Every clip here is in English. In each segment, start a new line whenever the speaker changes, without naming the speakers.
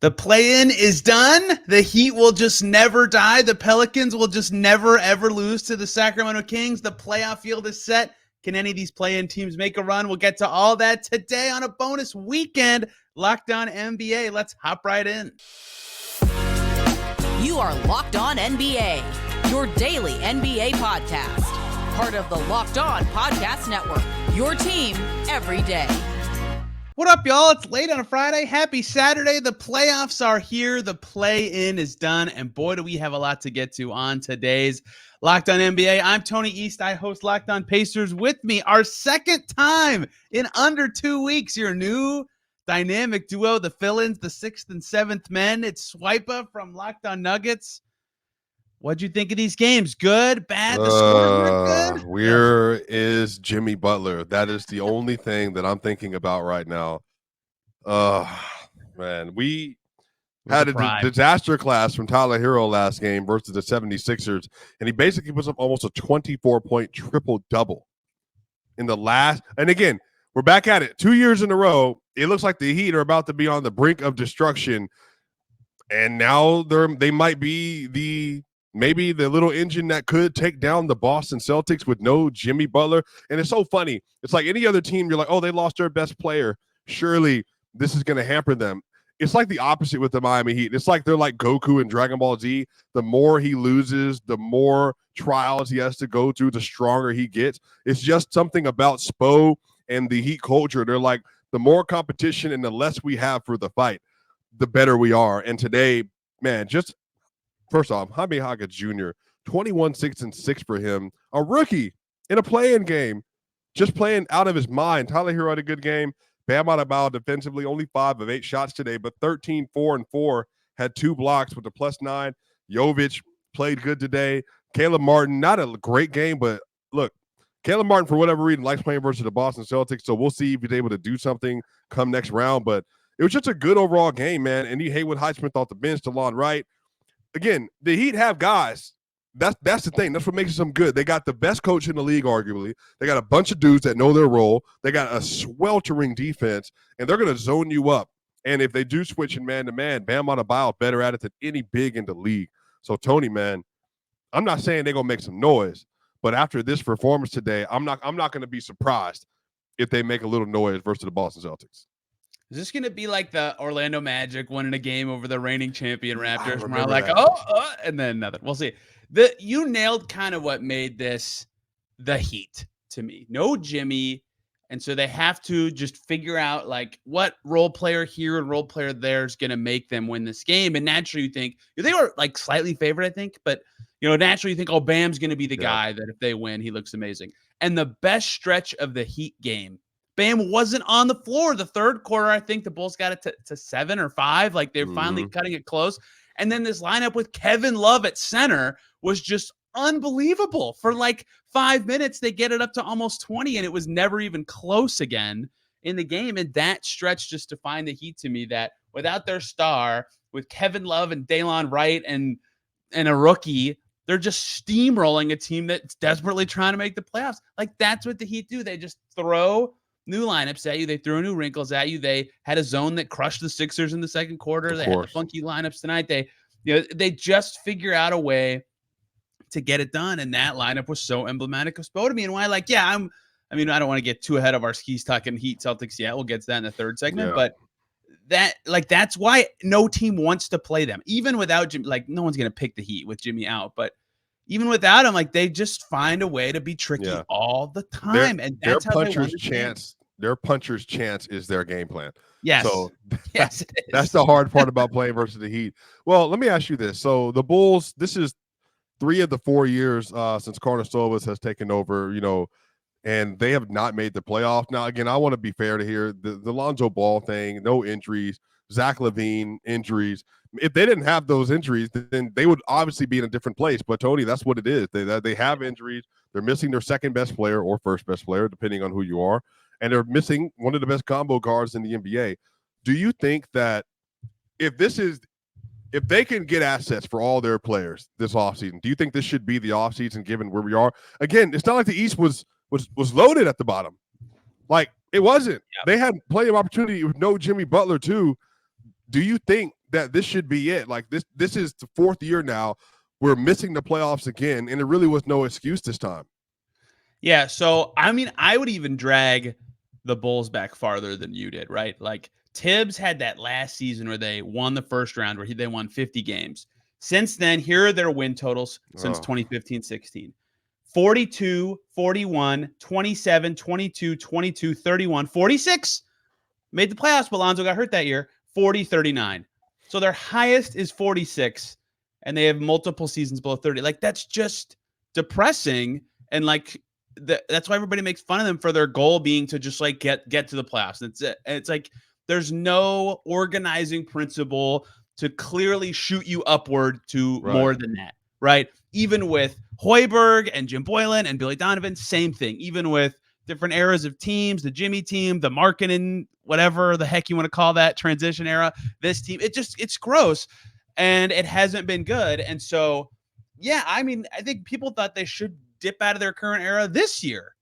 The play-in is done. The Heat will just never die. The Pelicans will just never, ever lose to the Sacramento Kings. The playoff field is set. Can any of these play-in teams make a run? We'll get to all that today on a bonus weekend. Locked On NBA. Let's hop right in.
You are Locked On NBA, your daily NBA podcast. Part of the Locked On Podcast Network, your team every day.
What up, y'all? It's late on a Friday. Happy Saturday. The playoffs are here. The play-in is done. And boy, do we have a lot to get to on today's Locked On NBA. I'm Tony East. I host Locked On Pacers. With me, our second time in under 2 weeks, your new dynamic duo, the fill-ins, the sixth and seventh men. It's Swipa from Locked On Nuggets. What'd you think of these games? Good? Bad? The scores were good?
Where is Jimmy Butler? That is the only thing that I'm thinking about right now. Man, we had a disaster class from Tyler Hero last game versus the 76ers, and he basically puts up almost a 24-point triple-double in the last. And again, we're back at it. 2 years in a row, it looks like the Heat are about to be on the brink of destruction, and now they might be maybe the little engine that could take down the Boston Celtics with no Jimmy Butler. And it's so funny. It's like any other team, you're like, oh, they lost their best player. Surely this is going to hamper them. It's like the opposite with the Miami Heat. It's like they're like Goku in Dragon Ball Z. The more he loses, the more trials he has to go through, the stronger he gets. It's just something about Spo and the Heat culture. They're like, the more competition and the less we have for the fight, the better we are. And today, man, just first off, Jaime Jaquez Jr., 21, 6, and 6 for him. A rookie in a play-in game, just playing out of his mind. Tyler Hero had a good game. Bam Adebayo defensively, only 5 of 8 shots today, but 13, 4, and 4. Had 2 blocks with the +9. Jovic played good today. Caleb Martin, not a great game, but look, Caleb Martin, for whatever reason, likes playing versus the Boston Celtics, so we'll see if he's able to do something come next round. But it was just a good overall game, man. And you Haywood Highsmith off the bench, DeLon Wright. Again, the Heat have guys. That's the thing. That's what makes them good. They got the best coach in the league, arguably. They got a bunch of dudes that know their role. They got a sweltering defense, and they're going to zone you up. And if they do switch in man-to-man, Bam Adebayo better at it than any big in the league. So, Tony, man, I'm not saying they're going to make some noise, but after this performance today, I'm not going to be surprised if they make a little noise versus the Boston Celtics.
Is this going to be like the Orlando Magic winning a game over the reigning champion Raptors? Where I'm like, and then nothing. We'll see. You nailed kind of what made this the Heat to me. No Jimmy, and so they have to just figure out like what role player here and role player there is going to make them win this game. And naturally, you think they were like slightly favored, I think, but naturally you think, oh, Bam's going to be the guy that if they win, he looks amazing. And the best stretch of the Heat game, Bam wasn't on the floor. The third quarter, I think the Bulls got it to 7 or 5. Like they're finally cutting it close. And then this lineup with Kevin Love at center was just unbelievable. For like 5 minutes, they get it up to almost 20, and it was never even close again in the game. And that stretch just defined the Heat to me, that without their star, with Kevin Love and DeLon Wright and a rookie, they're just steamrolling a team that's desperately trying to make the playoffs. Like that's what the Heat do. They just throw new lineups at you. They threw new wrinkles at you. They had a zone that crushed the Sixers in the second quarter. They had the funky lineups tonight. They just figure out a way to get it done. And that lineup was so emblematic of Spo to me. And why, I don't want to get too ahead of our skis talking Heat Celtics yet. We'll get to that in the third segment. But that's why no team wants to play them. Even without Jimmy, no one's going to pick the Heat with Jimmy out. But even without him, they just find a way to be tricky all the time. And that's how
their puncher's chance is their game plan.
Yes.
So
yes,
that's the hard part about playing versus the Heat. Well, let me ask you this. So the Bulls, this is 3 of the 4 years since Karnisovas has taken over, and they have not made the playoffs. Now, again, I want to be fair to here. The Lonzo Ball thing, no injuries, Zach LaVine injuries. If they didn't have those injuries, then they would obviously be in a different place. But, Tony, that's what it is. They have injuries. They're missing their second best player or first best player, depending on who you are. And they're missing one of the best combo guards in the NBA. Do you think that if they can get assets for all their players this offseason, do you think this should be the offseason given where we are? Again, it's not like the East was loaded at the bottom. It wasn't. Yep. They had plenty of opportunity with no Jimmy Butler, too. Do you think that this should be it. Like this is the fourth year now. We're missing the playoffs again, and it really was no excuse this time.
Yeah, so I mean, I would even drag the Bulls back farther than you did, right? Like Tibbs had that last season where they won the first round, where they won 50 games. Since then, here are their win totals since 2015-16. 42, 41, 27, 22, 22, 31, 46. Made the playoffs, but Lonzo got hurt that year. 40, 39. So their highest is 46, and they have multiple seasons below 30. Like, that's just depressing. And like, that's why everybody makes fun of them for their goal being to just like get to the playoffs. That's it. And it's like there's no organizing principle to clearly shoot you upward to more than that, right? Even with Hoiberg and Jim Boylan and Billy Donovan, same thing. Even with different eras of teams, the Jimmy team, the Markkanen, whatever the heck you want to call that transition era, this team, it's gross, and it hasn't been good. And so, yeah, I mean, I think people thought they should dip out of their current era this year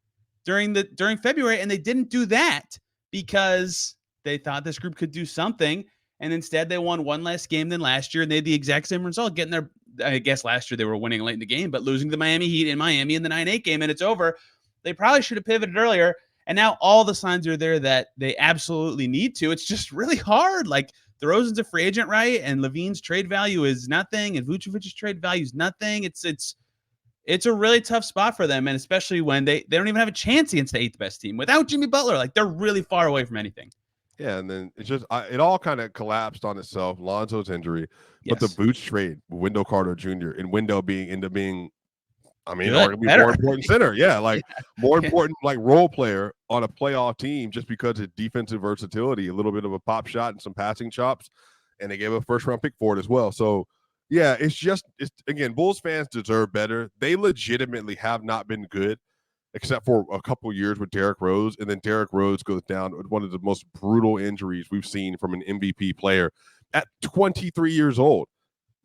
during February, and they didn't do that because they thought this group could do something, and instead they won one less game than last year, and they had the exact same result, getting their, I guess last year they were winning late in the game, but losing to the Miami Heat in Miami in the 9-8 game, and it's over. They probably should have pivoted earlier, and now all the signs are there that they absolutely need to. It's just really hard. Like, DeRozan's a free agent, right? And Levine's trade value is nothing, and Vucevic's trade value is nothing. It's a really tough spot for them, and especially when they don't even have a chance against the 8th best team without Jimmy Butler. Like, they're really far away from anything.
Yeah, and then it's just it all kind of collapsed on itself. Lonzo's injury, but the Vooch trade, Wendell Carter Jr. and Wendell ended up being, I mean, arguably more important center. Yeah, like more important like role player on a playoff team just because of defensive versatility, a little bit of a pop shot and some passing chops, and they gave a first-round pick for it as well. So. Yeah, it's again, Bulls fans deserve better. They legitimately have not been good, except for a couple years with Derrick Rose, and then Derrick Rose goes down with one of the most brutal injuries we've seen from an MVP player at 23 years old.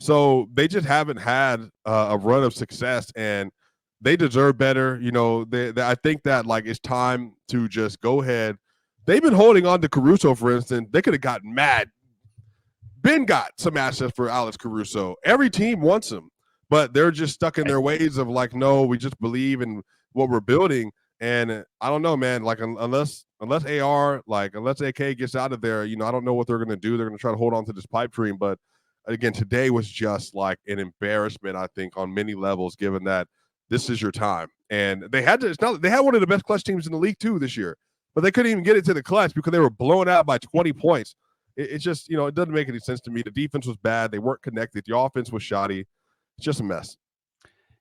So they just haven't had a run of success, and they deserve better. You know, I think that like it's time to just go ahead. They've been holding on to Caruso, for instance. They could have gotten mad. Ben got some assets for Alex Caruso. Every team wants him, but they're just stuck in their ways of like, no, we just believe in what we're building. And I don't know, man, like unless AK gets out of there, you know, I don't know what they're going to do. They're going to try to hold on to this pipe dream. But again, today was just like an embarrassment, I think, on many levels, given that this is your time. And they had one of the best clutch teams in the league too this year, but they couldn't even get it to the clutch because they were blown out by 20 points. It's just, you know, it doesn't make any sense to me. The defense was bad. They weren't connected. The offense was shoddy. It's just a mess.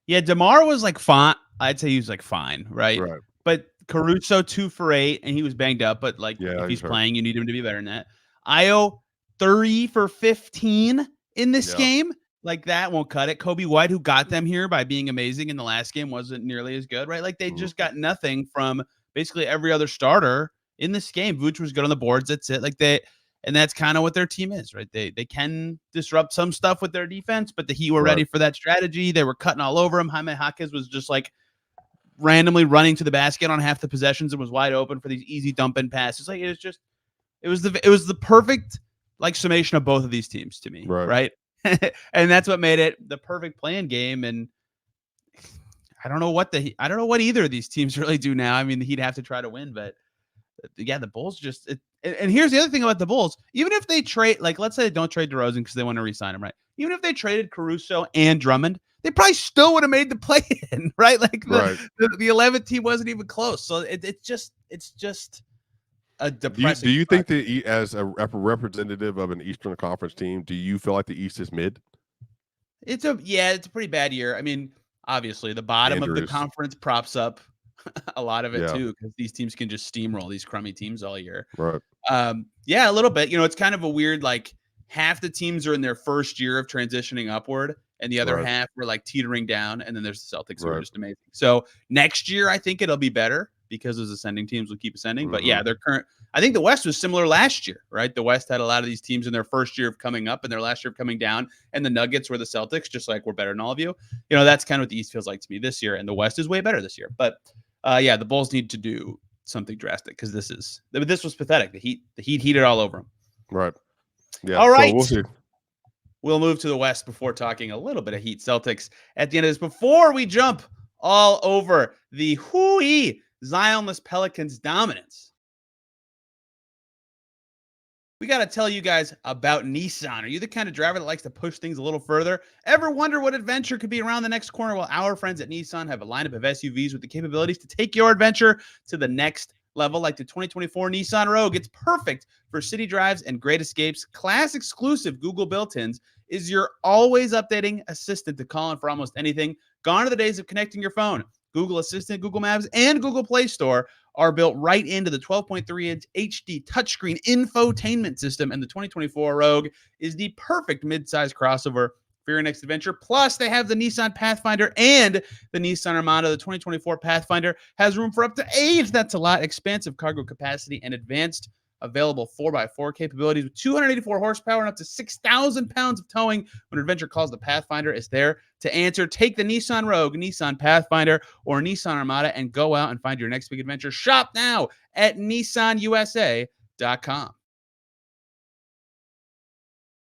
Yeah, DeMar was like fine. I'd say he was like fine, right? But Caruso 2 for 8, and he was banged up. But like, if he's playing, you need him to be better than that. Io 3 for 15 in this game. Like, that won't cut it. Kobe White, who got them here by being amazing in the last game, wasn't nearly as good, right? Like, they just got nothing from basically every other starter in this game. Vooch was good on the boards. That's it. Like, and that's kind of what their team is, right? They can disrupt some stuff with their defense, but the Heat were ready for that strategy. They were cutting all over him. Jaime Jaquez was just like randomly running to the basket on half the possessions and was wide open for these easy dump in passes. Like, it was the perfect like summation of both of these teams to me, right? And that's what made it the perfect play-in game. And I don't know what either of these teams really do now. I mean, the Heat have to try to win, but yeah, the Bulls just and here's the other thing about the Bulls. Even if they trade, like, let's say they don't trade DeRozan because they want to re-sign him, right? Even if they traded Caruso and Drummond, they probably still would have made the play-in, right? Like the 11th team wasn't even close. So it's just a depressing.
Do you think that as a representative of an Eastern Conference team, do you feel like the East is mid?
It's a pretty bad year. I mean, obviously the bottom of the conference props up a lot of it too, because these teams can just steamroll these crummy teams all year.
Right.
Yeah, a little bit. You know, it's kind of a weird, like, half the teams are in their first year of transitioning upward, and the other half were like teetering down, and then there's the Celtics who are just amazing. So next year, I think it'll be better because those ascending teams will keep ascending. But yeah, I think the West was similar last year, right? The West had a lot of these teams in their first year of coming up and their last year of coming down, and the Nuggets were the Celtics, just like, we're better than all of you. You know, that's kind of what the East feels like to me this year, and the West is way better this year. But yeah, the Bulls need to do something drastic because this was pathetic. The Heat heated all over them.
Right. Yeah.
All right.
So we'll see.
we'll move to the West before talking a little bit of Heat Celtics at the end of this. Before we jump all over the Zionless Pelicans dominance, we got to tell you guys about Nissan. Are you the kind of driver that likes to push things a little further? Ever wonder what adventure could be around the next corner? Well, our friends at Nissan have a lineup of SUVs with the capabilities to take your adventure to the next level, like the 2024 Nissan Rogue. It's perfect for city drives and great escapes. Class exclusive Google built-ins is your always updating assistant to call on for almost anything. Gone are the days of connecting your phone. Google Assistant, Google Maps, and Google Play Store are built right into the 12.3-inch HD touchscreen infotainment system, and the 2024 Rogue is the perfect mid-size crossover for your next adventure. Plus, they have the Nissan Pathfinder and the Nissan Armada. The 2024 Pathfinder has room for up to 8. That's a lot. Expansive cargo capacity and advanced available 4x4 capabilities with 284 horsepower and up to 6,000 pounds of towing. When adventure calls, the Pathfinder is there to answer. Take the Nissan Rogue, Nissan Pathfinder, or Nissan Armada and go out and find your next big adventure. Shop now at nissanusa.com.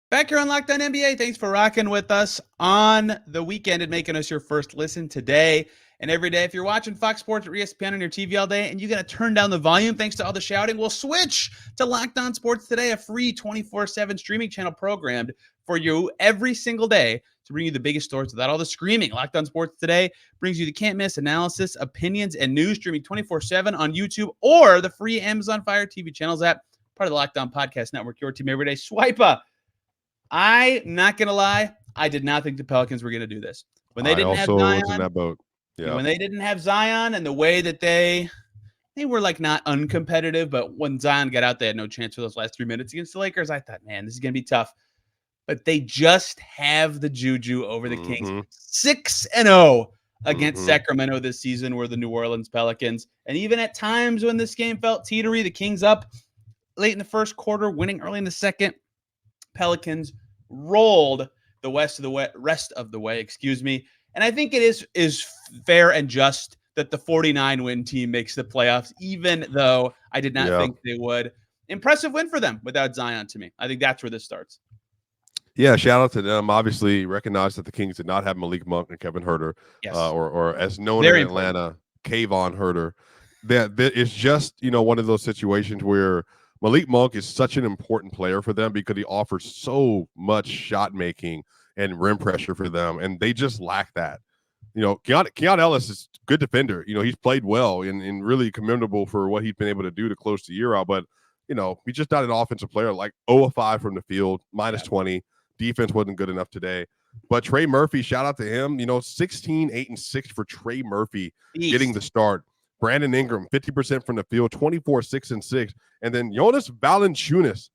Back here on Locked On NBA, thanks for rocking with us on the weekend and making us your first listen today and every day. If you're watching Fox Sports or ESPN on your TV all day and you got to turn down the volume thanks to all the shouting, we'll switch to Locked On Sports Today, a free 24/7 streaming channel programmed for you every single day to bring you the biggest stories without all the screaming. Locked On Sports Today brings you the can't-miss analysis, opinions, and news streaming 24/7 on YouTube or the free Amazon Fire TV channels app, part of the Locked On Podcast Network, your team every day. Swipa. I'm not going to lie. I did not think the Pelicans were going to do this. When they didn't have Zion,
was in that boat. Yeah.
When they didn't have Zion and the way that they were like not uncompetitive, but when Zion got out, they had no chance for those last 3 minutes against the Lakers. I thought, man, this is going to be tough. But they just have the juju over the Kings. 6-0 against Sacramento this season were the New Orleans Pelicans. And even at times when this game felt teetery, the Kings up late in the first quarter, winning early in the second. Pelicans rolled the rest of the way, And I think it is fair and just that the 49-win team makes the playoffs, even though I did not think they would. Impressive win for them without Zion to me. I think that's where this starts.
Yeah, shout out to them. Obviously, recognize that the Kings did not have Malik Monk and Kevin Huerter, or as known in Atlanta, Kayvon Huerter. That it's just one of those situations where Malik Monk is such an important player for them because he offers so much shot making and rim pressure for them, and they just lack that. Keon Ellis is a good defender. He's played well and really commendable for what he's been able to do to close the year out. But he's just not an offensive player. Like 0-5 from the field, minus 20. Defense wasn't good enough today. But Trey Murphy, shout out to him. 16, 8, and 6 for Trey Murphy getting the start. Brandon Ingram, 50% from the field, 24, 6, and 6. And then Jonas Valanciunas,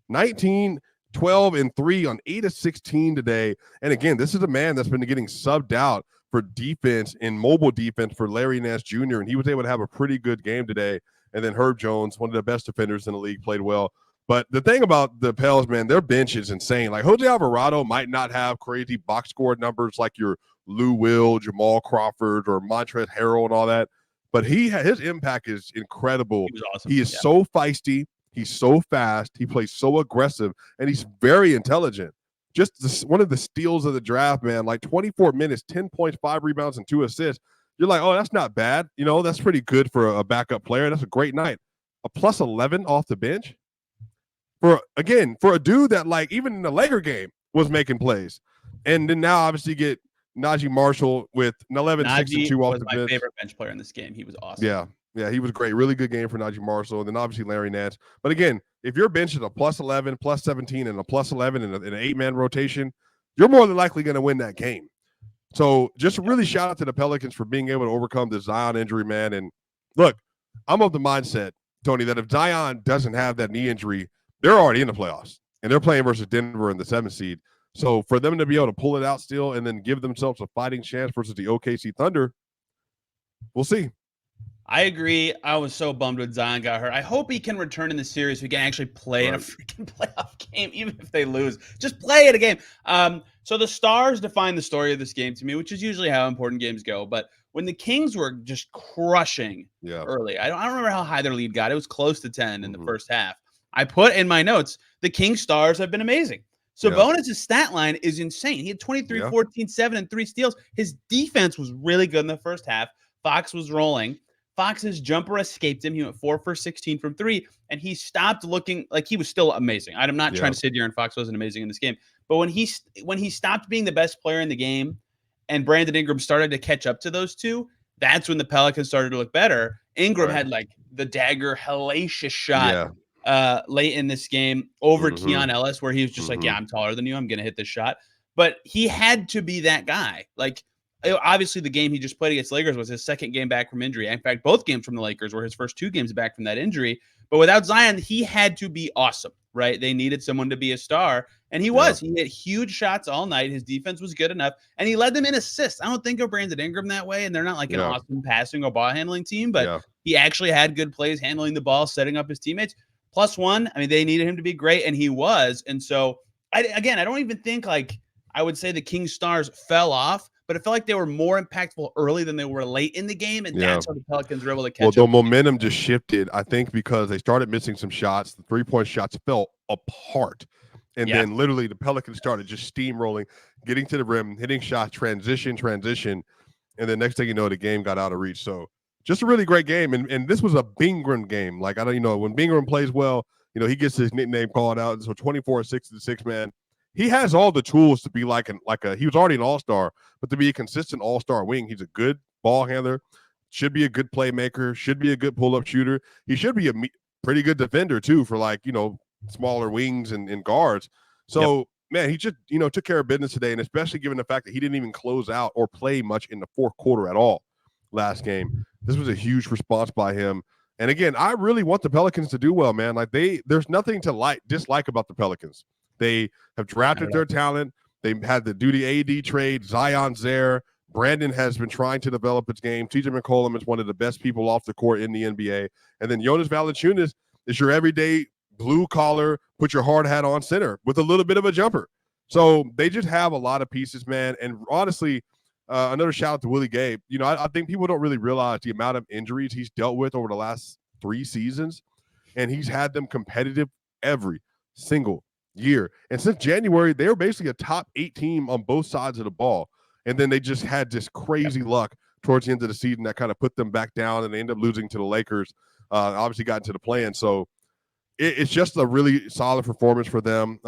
19, 12, and 3 on 8 of 16 today. And again, this is a man that's been getting subbed out for defense and mobile defense for Larry Nance Jr., and he was able to have a pretty good game today. And then Herb Jones, one of the best defenders in the league, played well. But the thing about the Pels, man, their bench is insane. Like Jose Alvarado might not have crazy box score numbers like your Lou Will, Jamal Crawford, or Montrezl Harrell and all that. But his impact is incredible.
He was awesome.
He is so feisty. He's so fast. He plays so aggressive, and he's very intelligent. Just one of the steals of the draft, man. Like 24 minutes, 10 points, 5 rebounds, and 2 assists. You're like, oh, that's not bad. That's pretty good for a backup player. That's a great night. A plus 11 off the bench for a dude that like even in the Laker game was making plays, and then now obviously get Najee Marshall with 11, 6, and 2 off the bench.
My favorite bench player in this game. He was awesome.
Yeah, he was great. Really good game for Najee Marshall. And then obviously Larry Nance. But again, if your bench is a plus 11, plus 17, and a plus 11 in an 8-man rotation, you're more than likely going to win that game. So just really shout out to the Pelicans for being able to overcome the Zion injury, man. And look, I'm of the mindset, Tony, that if Zion doesn't have that knee injury, they're already in the playoffs. And they're playing versus Denver in the 7th seed. So for them to be able to pull it out still and then give themselves a fighting chance versus the OKC Thunder, we'll see.
I agree. I was so bummed when Zion got hurt. I hope he can return in the series. We can actually play in a freaking playoff game, even if they lose. Just play it a game. So the stars define the story of this game to me, which is usually how important games go. But when the Kings were just crushing early, I don't remember how high their lead got. It was close to 10 in the first half. I put in my notes, the Kings stars have been amazing. Sabonis' stat line is insane. He had 23, 14, 7, and 3 steals. His defense was really good in the first half. Fox was rolling. Fox's jumper escaped him. He went 4 for 16 from 3, and he stopped looking like he was still amazing. I'm not trying to say De'Aaron Fox wasn't amazing in this game, but when he stopped being the best player in the game and Brandon Ingram started to catch up to those two, that's when the Pelicans started to look better. Ingram had like the dagger hellacious shot late in this game over Keon Ellis, where he was just like, yeah, I'm taller than you. I'm going to hit this shot. But he had to be that guy. Like, obviously, the game he just played against Lakers was his second game back from injury. In fact, both games from the Lakers were his first 2 games back from that injury. But without Zion, he had to be awesome, right? They needed someone to be a star, and he was. He hit huge shots all night. His defense was good enough, and he led them in assists. I don't think of Brandon Ingram that way, and they're not like an awesome passing or ball handling team, but he actually had good plays handling the ball, setting up his teammates. +1, I mean, they needed him to be great, and he was. And so, I don't even think like I would say the Kings stars fell off, but it felt like they were more impactful early than they were late in the game, and that's how the Pelicans were able to catch up.
Well, the momentum just shifted, I think, because they started missing some shots. The 3-point shots fell apart, and then literally the Pelicans started just steamrolling, getting to the rim, hitting shots, transition, and then next thing you know, the game got out of reach. So just a really great game, and this was a Bingram game. Like, I don't, when Bingram plays well, he gets his nickname called out. So 24-6 to 6 man. He has all the tools to be he was already an all-star, but to be a consistent all-star wing. He's a good ball handler, should be a good playmaker, should be a good pull-up shooter. He should be a pretty good defender too for smaller wings and guards. So man, he just, took care of business today. And especially given the fact that he didn't even close out or play much in the fourth quarter at all last game. This was a huge response by him. And again, I really want the Pelicans to do well, man. Like there's nothing to dislike about the Pelicans. They have drafted their talent. They had the AD trade. Zion's there. Brandon has been trying to develop his game. TJ McCollum is one of the best people off the court in the NBA. And then Jonas Valanciunas is your everyday blue collar, put your hard hat on center with a little bit of a jumper. So they just have a lot of pieces, man. And honestly, another shout out to Willie Gay. I think people don't really realize the amount of injuries he's dealt with over the last 3 seasons. And he's had them competitive every single year. And since January, they were basically a top 8 team on both sides of the ball. And then they just had this crazy luck towards the end of the season that kind of put them back down, and they ended up losing to the Lakers. Obviously got into the play-in. So it's just a really solid performance for them.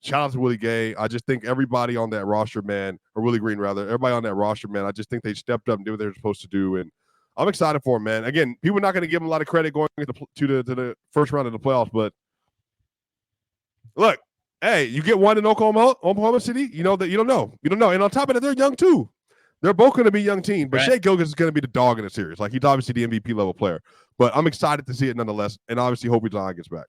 Shout out to Willie Gay. I just think everybody on that roster, man, or Willie Green rather, everybody on that roster, man, I just think they stepped up and did what they were supposed to do. And I'm excited for them, man. Again, people are not going to give them a lot of credit going to the first round of the playoffs, but look, hey, you get one in Oklahoma City, you know that you don't know. And on top of that, they're young too. They're both going to be young teams, but Shai Gilgeous is going to be the dog in the series. Like, he's obviously the MVP level player, but I'm excited to see it nonetheless, and obviously hope Zion gets back.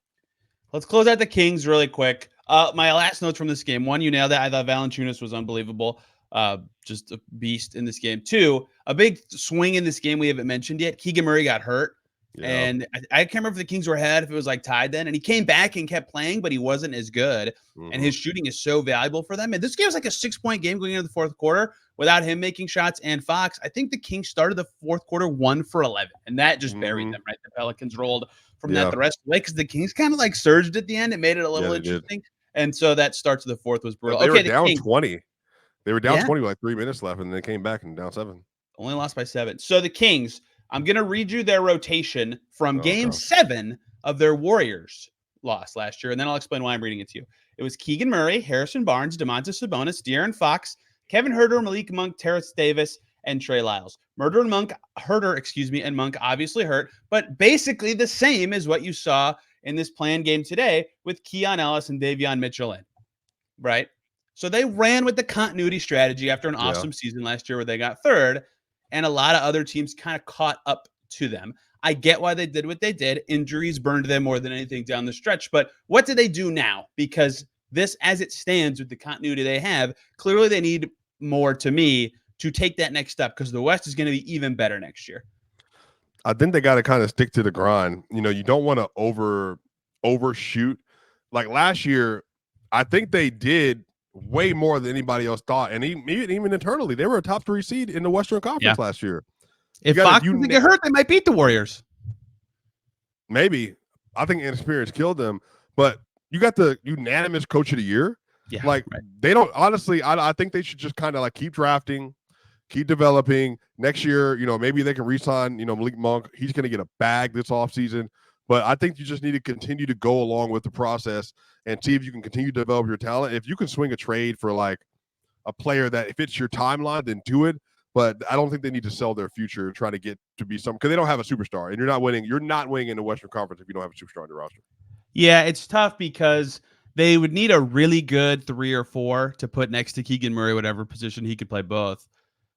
Let's close out the Kings really quick. My last notes from this game: 1, you nailed it. I thought Valanciunas was unbelievable. Just a beast in this game. 2, a big swing in this game we haven't mentioned yet. Keegan Murray got hurt. Yeah. And I can't remember if the Kings were ahead, if it was like tied then. And he came back and kept playing, but he wasn't as good. Mm-hmm. And his shooting is so valuable for them. And this game was like a 6-point game going into the fourth quarter without him making shots and Fox. I think the Kings started the fourth quarter 1 for 11. And that just buried them, right? The Pelicans rolled from that the rest of the way because the Kings kind of like surged at the end. It made it a little interesting. And so that start to the fourth was brutal.
They were down 20. They were down 20 with like 3 minutes left, and they came back and down 7.
Only lost by 7. So the Kings, I'm going to read you their rotation from game 7 of their Warriors loss last year, and then I'll explain why I'm reading it to you. It was Keegan Murray, Harrison Barnes, Domantas Sabonis, De'Aaron Fox, Kevin Huerter, Malik Monk, Terrence Davis, and Trey Lyles. Huerter, and Monk obviously hurt, but basically the same as what you saw in this planned game today with Keon Ellis and Davion Mitchell in, right? So they ran with the continuity strategy after an awesome season last year where they got third, and a lot of other teams kind of caught up to them. I get why they did what they did. Injuries burned them more than anything down the stretch. But what do they do now? Because this, as it stands with the continuity they have, clearly they need more, to me, to take that next step, because the West is going to be even better next year.
I think they got to kind of stick to the grind. You don't want to overshoot. Like last year, I think they did way more than anybody else thought. And even internally, they were a top 3 seed in the Western Conference last year.
If Fox doesn't get hurt, they might beat the Warriors.
Maybe. I think inexperience killed them. But you got the unanimous coach of the year.
Yeah,
Like
right.
they don't honestly. I think they should just kind of like keep drafting, keep developing. Next year, maybe they can re-sign, Malik Monk. He's going to get a bag this offseason. But I think you just need to continue to go along with the process and see if you can continue to develop your talent. If you can swing a trade for like a player that fits your timeline, then do it. But I don't think they need to sell their future trying to get to be because they don't have a superstar, and you're not winning. You're not winning in the Western Conference if you don't have a superstar on your roster.
Yeah, it's tough because they would need a really good 3 or 4 to put next to Keegan Murray, whatever position he could play both.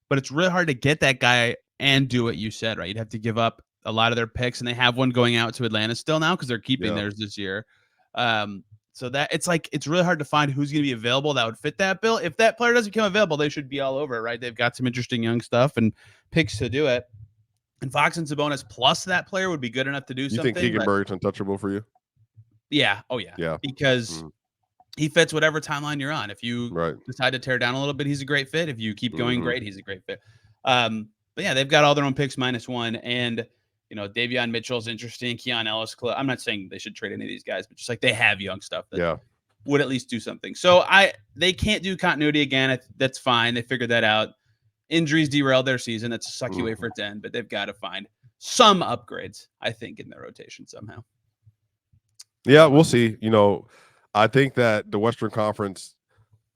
But it's really hard to get that guy and do what you said, right? You'd have to give up a lot of their picks, and they have one going out to Atlanta still now because they're keeping theirs this year. So that it's really hard to find who's going to be available that would fit that bill. If that player doesn't become available, they should be all over it, right? They've got some interesting young stuff and picks to do it. And Fox and Sabonis plus that player would be good enough to do something.
You think Keegan Murray's untouchable for you?
Yeah. Oh, yeah.
Yeah.
Because he fits whatever timeline you're on. If you decide to tear down a little bit, he's a great fit. If you keep going great, he's a great fit. But yeah, they've got all their own picks -1. And, Davion Mitchell's interesting. Keon Ellis. I'm not saying they should trade any of these guys, but just like they have young stuff that would at least do something. So they can't do continuity again. That's fine. They figured that out. Injuries derailed their season. That's a sucky way for it to end, but they've got to find some upgrades, I think, in their rotation somehow.
Yeah, we'll see. I think that the Western Conference,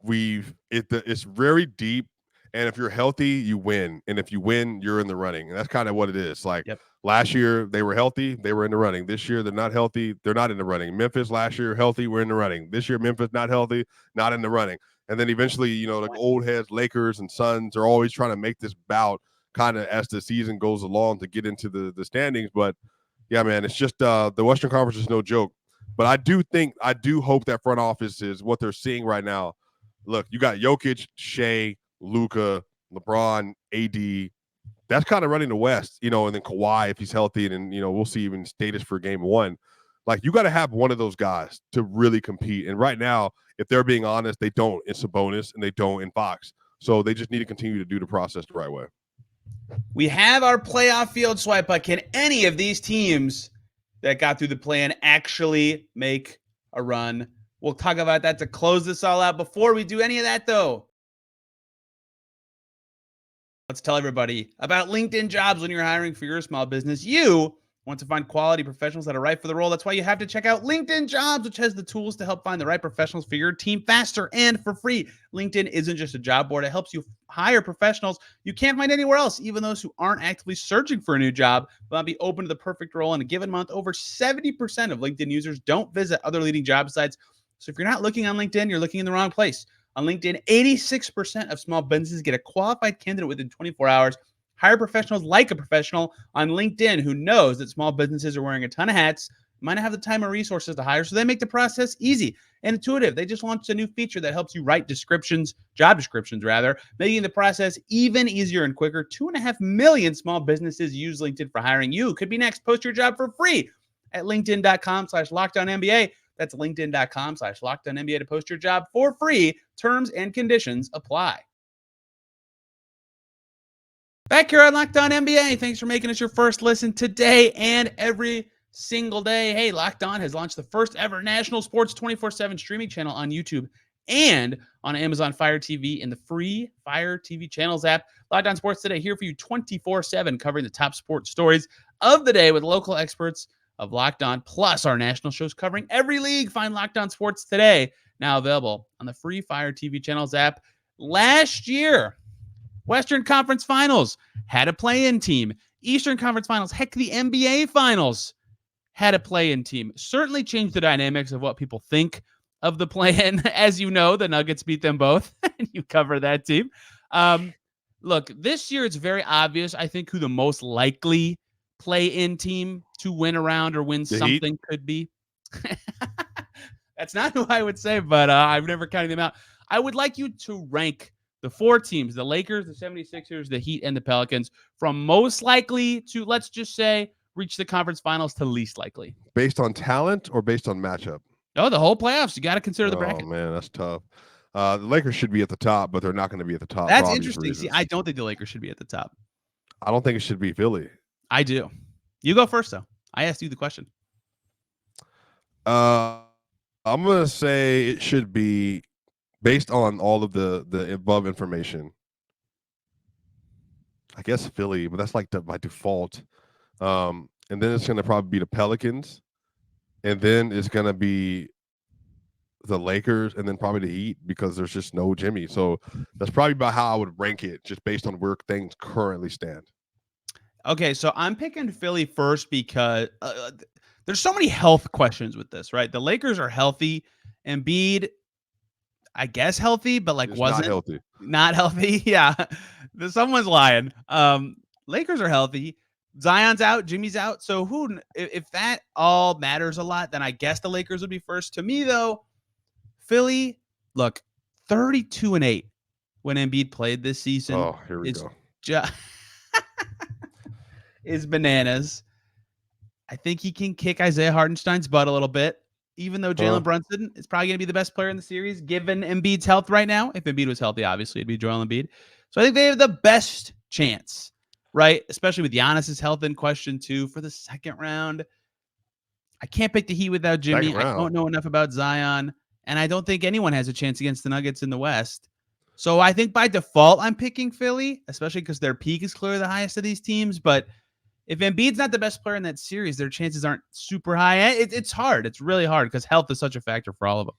it's very deep, and if you're healthy, you win, and if you win, you're in the running, and that's kind of what it is. Like last year, they were healthy, they were in the running. This year, they're not healthy, they're not in the running. Memphis last year healthy, we're in the running. This year, Memphis not healthy, not in the running. And then eventually, like old heads, Lakers and Suns are always trying to make this bout kind of as the season goes along to get into the standings. But yeah, man, it's just the Western Conference is no joke. But I do hope that front office is what they're seeing right now. Look, you got Jokic, Shea, Luka, LeBron, AD. That's kind of running the West, and then Kawhi if he's healthy, and we'll see even status for game 1. Like you got to have one of those guys to really compete. And right now, if they're being honest, they don't in Sabonis and they don't in Fox. So they just need to continue to do the process the right way.
We have our playoff field swipe, but can any of these teams that got through the plan actually make a run? We'll talk about that to close this all out. Before we do any of that, though, let's tell everybody about LinkedIn Jobs. When you're hiring for your small business, you want to find quality professionals that are right for the role. That's why you have to check out LinkedIn Jobs, which has the tools to help find the right professionals for your team faster and for free. LinkedIn isn't just a job board. It helps you hire professionals you can't find anywhere else. Even those who aren't actively searching for a new job will not be open to the perfect role in a given month. Over 70% of LinkedIn users don't visit other leading job sites. So if you're not looking on LinkedIn, you're looking in the wrong place. On LinkedIn, 86% of small businesses get a qualified candidate within 24 hours. Hire professionals like a professional on LinkedIn who knows that small businesses are wearing a ton of hats, might not have the time or resources to hire, so they make the process easy and intuitive. They just launched a new feature that helps you write job descriptions, making the process even easier and quicker. 2.5 million small businesses use LinkedIn for hiring. You could be next. Post your job for free at linkedin.com/LockedOnNBA. That's linkedin.com/LockedOnNBA to post your job for free. Terms and conditions apply. Back here on Locked On NBA. Thanks for making us your first listen today and every single day. Hey, Locked On has launched the first ever national sports 24/7 streaming channel on YouTube and on Amazon Fire TV in the free Fire TV channels app. Locked On Sports Today here for you 24/7, covering the top sports stories of the day with local experts of Locked On, plus our national shows covering every league. Find Locked On Sports Today, now available on the free Fire TV channels app. Last year, Western Conference Finals had a play-in team. Eastern Conference Finals, heck, the NBA Finals had a play-in team. Certainly changed the dynamics of what people think of the play-in. As you know, the Nuggets beat them both, and you cover that team. Look, this year it's very obvious, I think, who the most likely play-in team to win a round or win something could be. That's not who I would say, but I've never counted them out. I would like you to rank the 4 teams, the Lakers, the 76ers, the Heat, and the Pelicans, from most likely to, let's just say, reach the conference finals to least likely.
Based on talent or based on matchup?
Oh, the whole playoffs. You got to consider the bracket.
Oh, man, that's tough. The Lakers should be at the top, but they're not going to be at the top.
That's interesting. See, I don't think the Lakers should be at the top.
I don't think it should be Philly.
I do. You go first, though. I asked you the question.
I'm going to say it should be based on all of the above information, I guess Philly, but that's like by default. And then it's going to probably be the Pelicans, and then it's going to be the Lakers, and then probably the Heat because there's just no Jimmy. So that's probably about how I would rank it, just based on where things currently stand.
Okay, so I'm picking Philly first because there's so many health questions with this, right? The Lakers are healthy. Embiid, I guess healthy, but like wasn't not healthy. Yeah, someone's lying. Lakers are healthy. Zion's out. Jimmy's out. So if that all matters a lot, then I guess the Lakers would be first. To me, though, Philly, look, 32-8 when Embiid played this season.
Oh, here we go.
Is bananas. I think he can kick Isaiah Hartenstein's butt a little bit, even though Jalen Brunson is probably going to be the best player in the series, given Embiid's health right now. If Embiid was healthy, obviously, it'd be Joel Embiid. So I think they have the best chance, right? Especially with Giannis's health in question, too, for the second round. I can't pick the Heat without Jimmy. I don't know enough about Zion, and I don't think anyone has a chance against the Nuggets in the West. So I think by default, I'm picking Philly, especially because their peak is clearly the highest of these teams. But if Embiid's not the best player in that series, their chances aren't super high. It's hard. It's really hard because health is such a factor for all of them.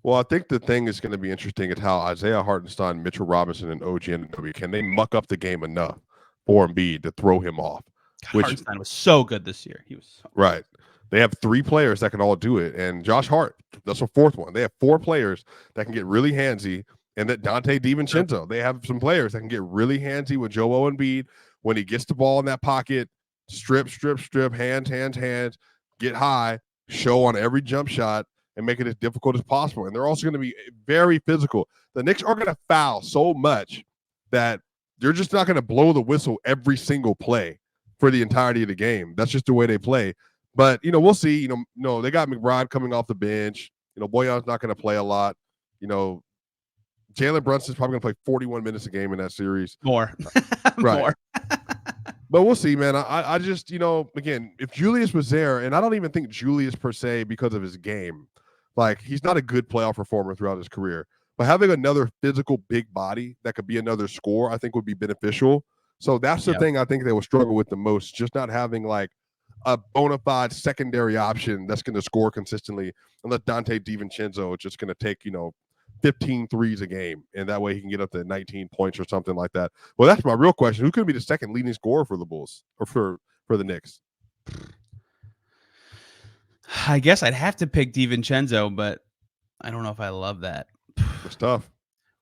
Well, I think the thing is going to be interesting is how Isaiah Hartenstein, Mitchell Robinson, and OG Anunoby, can they muck up the game enough for Embiid to throw him off?
Hartenstein was so good this year. He was so good.
Right. They have 3 players that can all do it. And Josh Hart, that's a 4th one. They have 4 players that can get really handsy. And that Dante DiVincenzo, they have some players that can get really handsy with Joel Embiid when he gets the ball in that pocket, strip, hands, get high, show on every jump shot, and make it as difficult as possible. And they're also going to be very physical. The Knicks are going to foul so much that they're just not going to blow the whistle every single play for the entirety of the game. That's just the way they play. But, we'll see. They got McBride coming off the bench. Boyan's not going to play a lot. Jalen Brunson's probably going to play 41 minutes a game in that series.
More.
Right.
More.
But we'll see, man. I just, again, if Julius was there, and I don't even think Julius per se because of his game, like he's not a good playoff performer throughout his career, but having another physical big body that could be another scorer, I think would be beneficial. So that's the thing I think they will struggle with the most, just not having like a bona fide secondary option that's going to score consistently, unless Dante DiVincenzo is just going to take, 15 threes a game, and that way he can get up to 19 points or something like that. Well, that's my real question. Who could be the second leading scorer for the Bulls or for the Knicks?
I guess I'd have to pick DiVincenzo, but I don't know if I love that.
It's tough.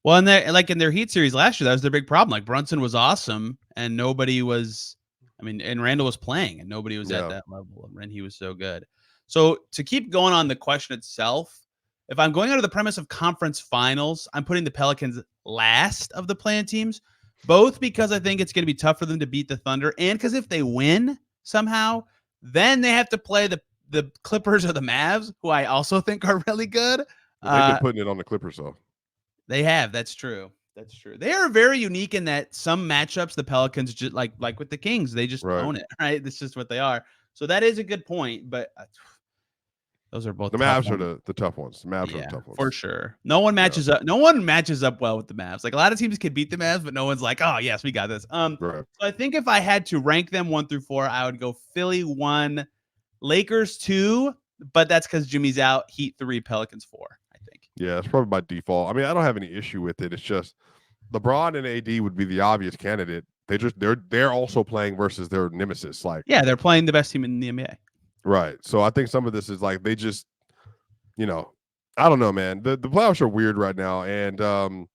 Well, in their Heat series last year, that was their big problem. Like Brunson was awesome, and nobody was. And Randall was playing, and nobody was at that level, and he was so good. So to keep going on the question itself, if I'm going out of the premise of conference finals, I'm putting the Pelicans last of the play-in teams, both because I think it's going to be tough for them to beat the Thunder, and because if they win somehow, then they have to play the Clippers or the Mavs, who I also think are really good.
They've been putting it on the Clippers, though.
They have. That's true. That's true. They are very unique in that some matchups, the Pelicans, just like with the Kings, they just own it, right? That's just what they are. So that is a good point, but those are both
the Mavs are the tough ones. The Mavs are the tough ones
for sure. No one matches up. No one matches up well with the Mavs. Like a lot of teams can beat the Mavs, but no one's like, oh yes, we got this. So I think if I had to rank them 1 through 4, I would go Philly 1, Lakers 2, but that's because Jimmy's out. Heat 3, Pelicans 4. I think.
Yeah, it's probably by default. I mean, I don't have any issue with it. It's just LeBron and AD would be the obvious candidate. They're also playing versus their nemesis. Like,
yeah, they're playing the best team in the NBA.
Right. So I think some of this is like they just, I don't know, man. The playoffs are weird right now, and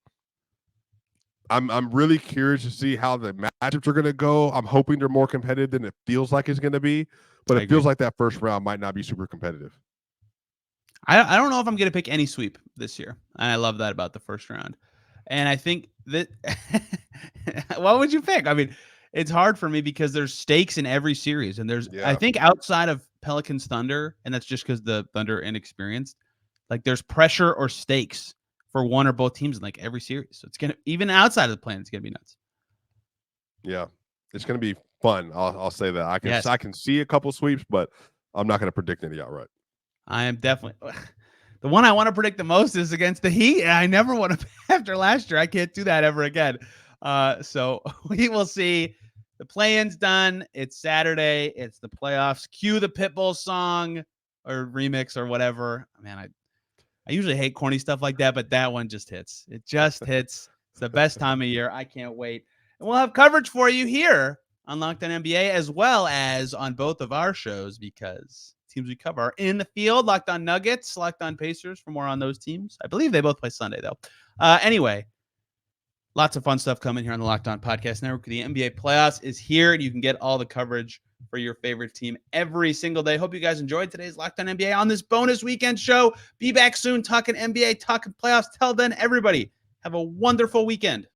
I'm really curious to see how the matchups are going to go. I'm hoping they're more competitive than it feels like it's going to be, but it feels like that first round might not be super competitive.
I don't know if I'm going to pick any sweep this year, and I love that about the first round. And I think that what would you pick? I mean, it's hard for me because there's stakes in every series, and I think outside of Pelicans Thunder, and that's just because the Thunder are inexperienced, like there's pressure or stakes for one or both teams in like every series. So it's gonna, even outside of the plan, it's gonna be nuts.
Yeah, it's gonna be fun. I'll say that. I can see a couple sweeps, but I'm not gonna predict any outright.
I am definitely. The one I want to predict the most is against the Heat. And I never want to, after last year, I can't do that ever again. So we will see. The play-in's done. It's Saturday. It's the playoffs. Cue the Pitbull song or remix or whatever. Man, I usually hate corny stuff like that, but that one just hits. It just hits. It's the best time of year. I can't wait. And we'll have coverage for you here on Locked On NBA as well as on both of our shows because teams we cover are in the field. Locked On Nuggets, Locked On Pacers for more on those teams. I believe they both play Sunday, though. Anyway, lots of fun stuff coming here on the Locked On Podcast Network. The NBA playoffs is here, and you can get all the coverage for your favorite team every single day. Hope you guys enjoyed today's Locked On NBA on this bonus weekend show. Be back soon talking NBA, talking playoffs. Till then, everybody, have a wonderful weekend.